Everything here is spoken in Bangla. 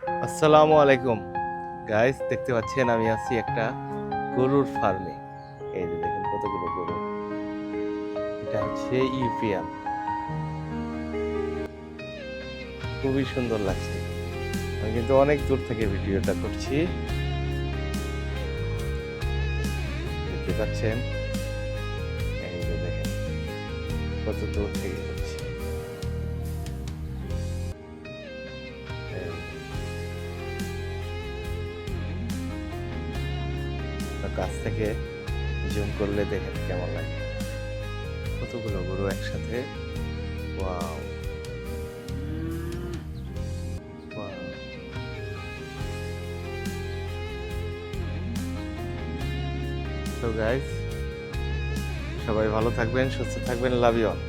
আসসালামু আলাইকুম গাইস, দেখতে পাচ্ছেন আমি আছি একটা গরুর ফার্মে। এই যে দেখেন কতগুলো গরু। এটা হচ্ছে ইউপিএম। খুবই সুন্দর লাগছে। আমি কিন্তু অনেক দূর থেকে ভিডিওটা করছি, দেখতে পাচ্ছেন। এই যে দেখেন কত দূর থেকে করছি। এই, তো কাছ থেকে জুম করলে দেখেন কেমন লাগে। কতগুলো গরু একসাথে। Wow, wow. তো গাইস, সবাই ভালো থাকবেন, সুস্থ থাকবেন, লাভ ইউ অল।